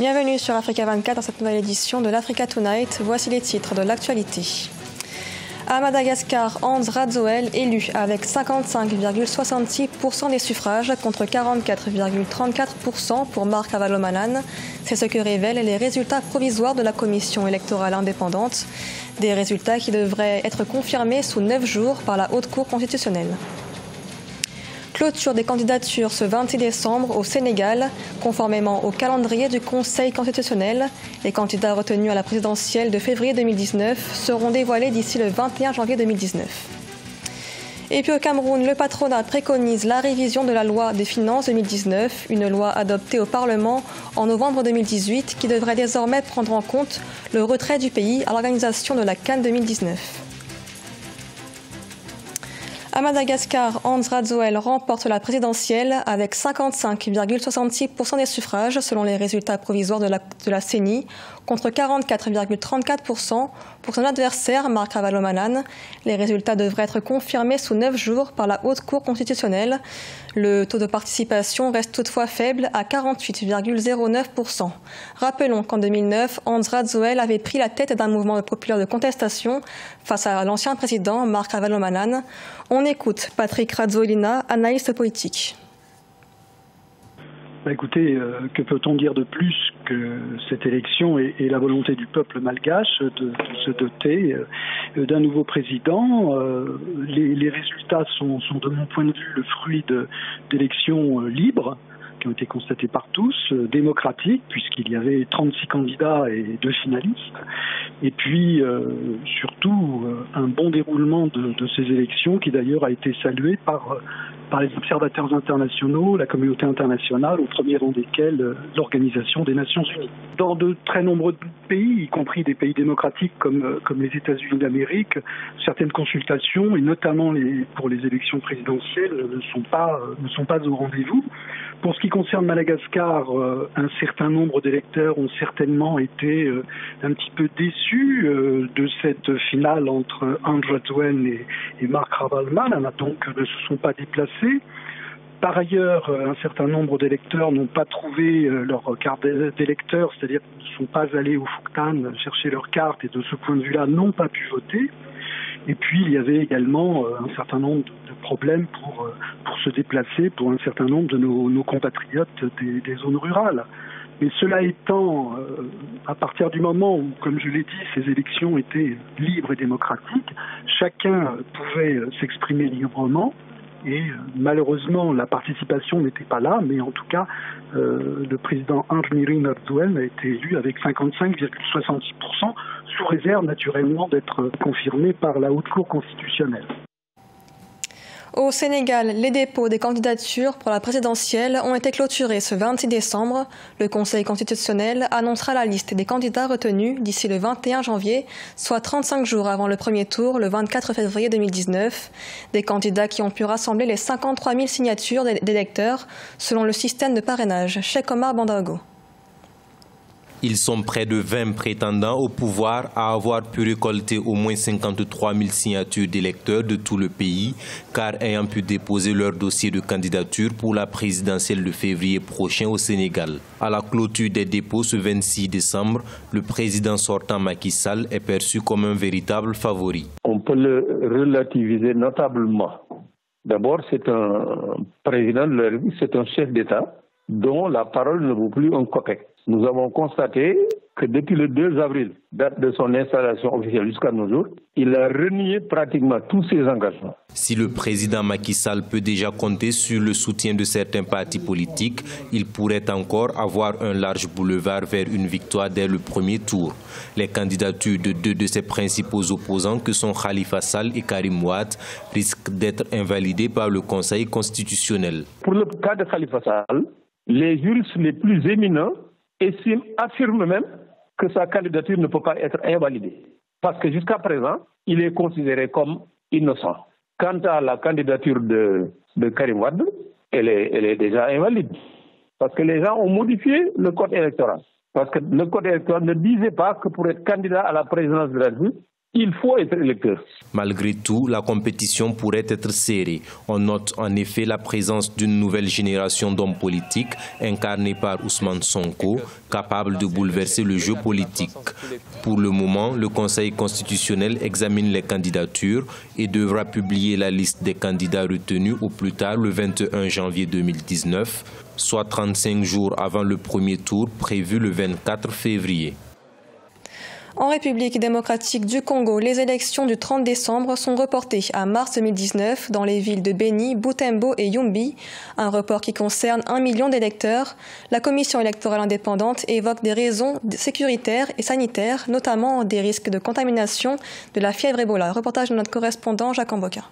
Bienvenue sur Africa 24 dans cette nouvelle édition de l'Africa Tonight. Voici les titres de l'actualité. À Madagascar, Hans Radzoel élu avec 55,66% des suffrages contre 44,34% pour Marc Ravalomanana. C'est ce que révèlent les résultats provisoires de la commission électorale indépendante. Des résultats qui devraient être confirmés sous 9 jours par la Haute Cour constitutionnelle. Clôture des candidatures ce 26 décembre au Sénégal, conformément au calendrier du Conseil constitutionnel. Les candidats retenus à la présidentielle de février 2019 seront dévoilés d'ici le 21 janvier 2019. Et puis au Cameroun, le patronat préconise la révision de la loi des finances 2019, une loi adoptée au Parlement en novembre 2018 qui devrait désormais prendre en compte le retrait du pays à l'organisation de la CAN 2019. À Madagascar, Hans Radzoel remporte la présidentielle avec 55,66% des suffrages selon les résultats provisoires de la CENI, contre 44,34% pour son adversaire Marc Ravalomanana. Les résultats devraient être confirmés sous 9 jours par la Haute Cour constitutionnelle. Le taux de participation reste toutefois faible à 48,09%. Rappelons qu'en 2009, Hans Radzoel avait pris la tête d'un mouvement populaire de contestation face à l'ancien président Marc Ravalomanana. On écoute Patrick Radzoelina, analyste politique. Écoutez, que peut-on dire de plus que cette élection et la volonté du peuple malgache de se doter d'un nouveau président. Les résultats sont de mon point de vue le fruit d'élections libres qui ont été constatées par tous, démocratiques, puisqu'il y avait 36 candidats et 2 finalistes. Et puis, surtout, un bon déroulement de ces élections qui d'ailleurs a été salué par les observateurs internationaux, la communauté internationale, au premier rang desquels l'Organisation des Nations Unies. Dans de très nombreux pays, y compris des pays démocratiques comme les États-Unis d'Amérique, certaines consultations, et notamment pour les élections présidentielles, ne sont pas au rendez-vous. Pour ce qui concerne Madagascar, un certain nombre d'électeurs ont certainement été un petit peu déçus de cette finale entre Hans Radzoel et Marc Ravalomanana, donc ne se sont pas déplacés. Par ailleurs, un certain nombre d'électeurs n'ont pas trouvé leur carte d'électeur, c'est-à-dire qu'ils ne sont pas allés au Fuktan chercher leur carte et de ce point de vue-là n'ont pas pu voter. Et puis il y avait également un certain nombre de problèmes pour se déplacer pour un certain nombre de nos compatriotes des zones rurales. Mais cela étant, à partir du moment où, comme je l'ai dit, ces élections étaient libres et démocratiques, chacun pouvait s'exprimer librement. Et malheureusement, la participation n'était pas là, mais en tout cas, le président Hans Radzoel a été élu avec 55,66%, sous réserve naturellement d'être confirmé par la Haute Cour constitutionnelle. Au Sénégal, les dépôts des candidatures pour la présidentielle ont été clôturés ce 26 décembre. Le Conseil constitutionnel annoncera la liste des candidats retenus d'ici le 21 janvier, soit 35 jours avant le premier tour, le 24 février 2019. Des candidats qui ont pu rassembler les 53 000 signatures d'électeurs selon le système de parrainage. Cheikh Omar Bandaogo. Ils sont près de 20 prétendants au pouvoir à avoir pu récolter au moins 53 000 signatures d'électeurs de tout le pays, car ayant pu déposer leur dossier de candidature pour la présidentielle de février prochain au Sénégal. À la clôture des dépôts ce 26 décembre, le président sortant Macky Sall est perçu comme un véritable favori. On peut le relativiser notablement. D'abord, c'est un président de la République, c'est un chef d'État dont la parole ne vaut plus un copec. Nous avons constaté que depuis le 2 avril, date de son installation officielle jusqu'à nos jours, il a renié pratiquement tous ses engagements. Si le président Macky Sall peut déjà compter sur le soutien de certains partis politiques, il pourrait encore avoir un large boulevard vers une victoire dès le premier tour. Les candidatures de 2 de ses principaux opposants, que sont Khalifa Sall et Karim Wade, risquent d'être invalidées par le Conseil constitutionnel. Pour le cas de Khalifa Sall, les juristes les plus éminents affirme même que sa candidature ne peut pas être invalidée. Parce que jusqu'à présent, il est considéré comme innocent. Quant à la candidature de Karim Wade, elle est déjà invalide. Parce que les gens ont modifié le code électoral. Parce que le code électoral ne disait pas que pour être candidat à la présidence de la République, Il faut être électeur. Malgré tout, la compétition pourrait être serrée. On note en effet la présence d'une nouvelle génération d'hommes politiques incarnés par Ousmane Sonko, capable de bouleverser le jeu politique. Pour le moment, le Conseil constitutionnel examine les candidatures et devra publier la liste des candidats retenus au plus tard le 21 janvier 2019, soit 35 jours avant le premier tour prévu le 24 février. En République démocratique du Congo, les élections du 30 décembre sont reportées à mars 2019 dans les villes de Beni, Butembo et Yumbi, un report qui concerne 1 million d'électeurs. La commission électorale indépendante évoque des raisons sécuritaires et sanitaires, notamment des risques de contamination de la fièvre Ebola. Reportage de notre correspondant Jacques Amboka.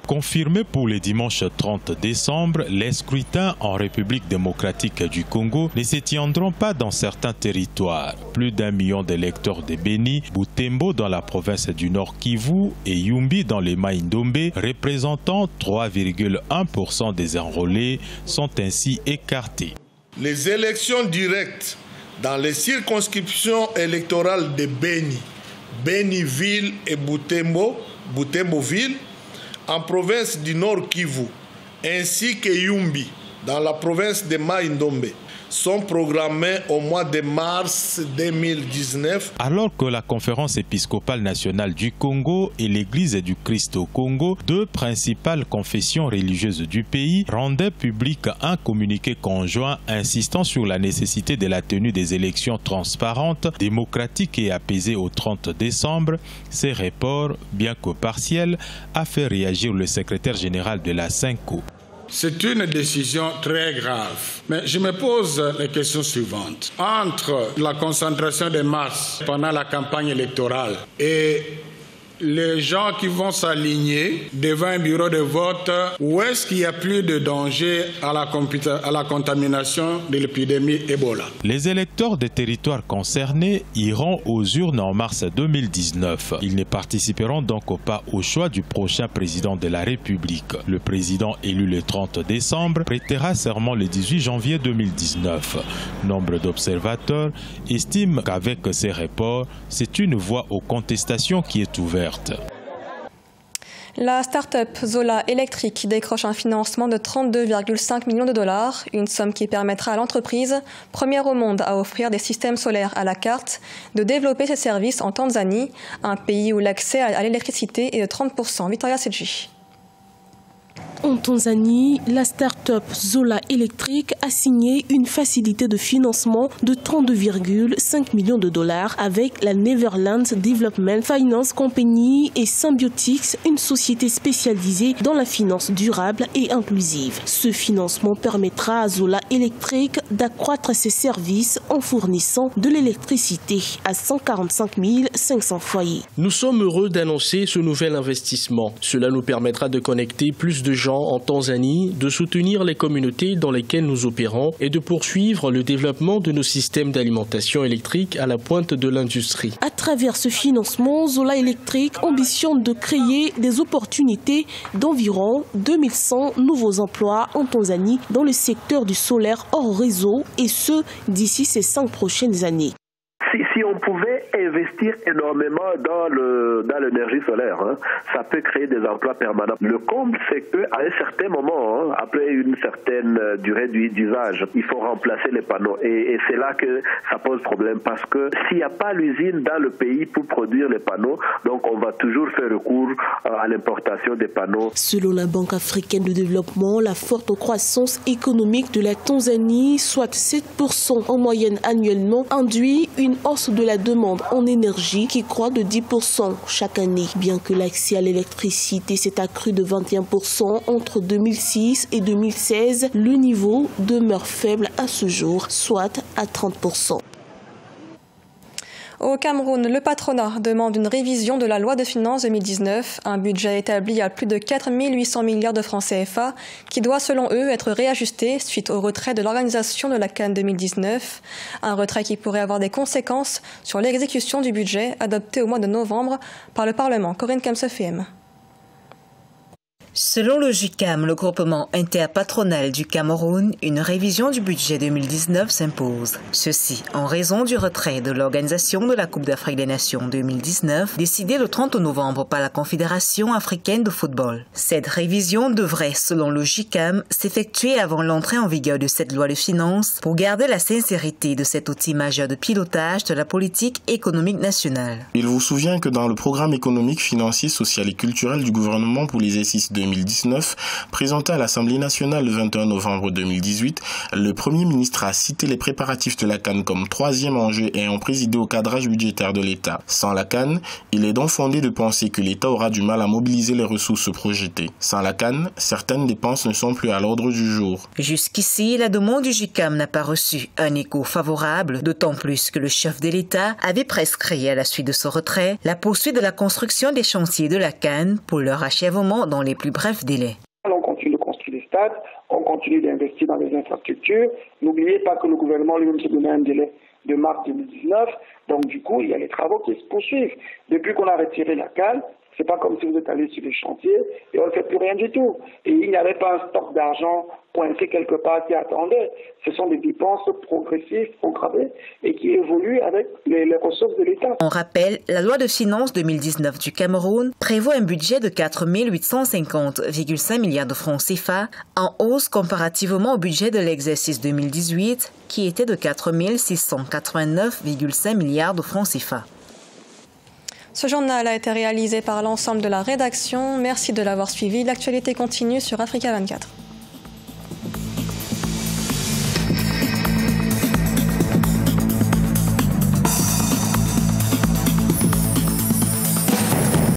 Confirmé pour le dimanche 30 décembre, les scrutins en République démocratique du Congo ne se tiendront pas dans certains territoires. Plus d'1 million d'électeurs de Beni, Butembo dans la province du Nord Kivu et Yumbi dans les Mai-Ndombe, représentant 3,1% des enrôlés, sont ainsi écartés. Les élections directes dans les circonscriptions électorales de Beni, Beni-Ville et Butembo, Butembo-Ville, en province du Nord Kivu, ainsi que Yumbi, dans la province de Mai-Ndombe, sont programmés au mois de mars 2019. Alors que la Conférence épiscopale nationale du Congo et l'Église du Christ au Congo, deux principales confessions religieuses du pays, rendaient public un communiqué conjoint insistant sur la nécessité de la tenue des élections transparentes, démocratiques et apaisées au 30 décembre, ces reports, bien que partiels, a fait réagir le secrétaire général de la SENCO. C'est une décision très grave. Mais je me pose les questions suivantes. Entre la concentration des masses pendant la campagne électorale et les gens qui vont s'aligner devant un bureau de vote, où est-ce qu'il y a plus de danger à la contamination de l'épidémie Ebola? Les électeurs des territoires concernés iront aux urnes en mars 2019. Ils ne participeront donc pas au choix du prochain président de la République. Le président élu le 30 décembre prêtera serment le 18 janvier 2019. Nombre d'observateurs estiment qu'avec ces reports, c'est une voie aux contestations qui est ouverte. La start-up Zola Electric décroche un financement de 32,5 millions de dollars, une somme qui permettra à l'entreprise, première au monde à offrir des systèmes solaires à la carte, de développer ses services en Tanzanie, un pays où l'accès à l'électricité est de 30%. Victoria Sedji. En Tanzanie, la start-up Zola Electric a signé une facilité de financement de 32,5 millions de dollars avec la Netherlands Development Finance Company et Symbiotics, une société spécialisée dans la finance durable et inclusive. Ce financement permettra à Zola Electric d'accroître ses services en fournissant de l'électricité à 145 500 foyers. Nous sommes heureux d'annoncer ce nouvel investissement. Cela nous permettra de connecter plus de gens en Tanzanie, de soutenir les communautés dans lesquelles nous opérons et de poursuivre le développement de nos systèmes d'alimentation électrique à la pointe de l'industrie. À travers ce financement, Zola Electric ambitionne de créer des opportunités d'environ 2100 nouveaux emplois en Tanzanie dans le secteur du solaire hors réseau et ce, d'ici ces 5 prochaines années. Si on pouvait investir énormément dans l'énergie solaire, ça peut créer des emplois permanents. Le comble, c'est qu'à un certain moment, après une certaine durée d'usage, il faut remplacer les panneaux. Et c'est là que ça pose problème parce que s'il n'y a pas l'usine dans le pays pour produire les panneaux, donc on va toujours faire recours à l'importation des panneaux. Selon la Banque africaine de développement, la forte croissance économique de la Tanzanie, soit 7% en moyenne annuellement, induit une hausse de la demande en énergie qui croît de 10% chaque année. Bien que l'accès à l'électricité s'est accru de 21% entre 2006 et 2016, le niveau demeure faible à ce jour, soit à 30%. Au Cameroun, le patronat demande une révision de la loi de finances 2019, un budget établi à plus de 4 800 milliards de francs CFA, qui doit selon eux être réajusté suite au retrait de l'organisation de la CAN 2019, un retrait qui pourrait avoir des conséquences sur l'exécution du budget adopté au mois de novembre par le Parlement. Corinne Kemsefem. Selon le JICAM, le groupement interpatronal du Cameroun, une révision du budget 2019 s'impose. Ceci en raison du retrait de l'organisation de la Coupe d'Afrique des Nations 2019, décidée le 30 novembre par la Confédération africaine de football. Cette révision devrait, selon le JICAM, s'effectuer avant l'entrée en vigueur de cette loi de finances pour garder la sincérité de cet outil majeur de pilotage de la politique économique nationale. Il vous souvient que dans le programme économique, financier, social et culturel du gouvernement pour l'exercice 2019, présenté à l'Assemblée nationale le 21 novembre 2018, le Premier ministre a cité les préparatifs de la CAN comme troisième enjeu ayant présidé au cadrage budgétaire de l'État. Sans la CAN, il est donc fondé de penser que l'État aura du mal à mobiliser les ressources projetées. Sans la CAN, certaines dépenses ne sont plus à l'ordre du jour. Jusqu'ici, la demande du JICAM n'a pas reçu un écho favorable, d'autant plus que le chef de l'État avait prescrit à la suite de ce retrait la poursuite de la construction des chantiers de la CAN pour leur achèvement dans les plus brefs délais. On continue de construire les stades, on continue d'investir dans les infrastructures. N'oubliez pas que le gouvernement lui-même se donnait un délai de mars 2019. Donc du coup, il y a les travaux qui se poursuivent. Depuis qu'on a retiré la CAN, c'est pas comme si vous êtes allé sur les chantiers et on ne fait plus rien du tout. Et il n'y avait pas un stock d'argent coincé quelque part qui attendait. Ce sont des dépenses progressives, programmées et qui évoluent avec les ressources de l'État. On rappelle, la loi de finances 2019 du Cameroun prévoit un budget de 4 850,5 milliards de francs CFA, en hausse comparativement au budget de l'exercice 2018 qui était de 4 689,5 milliards de francs CFA. Ce journal a été réalisé par l'ensemble de la rédaction. Merci de l'avoir suivi. L'actualité continue sur Africa 24.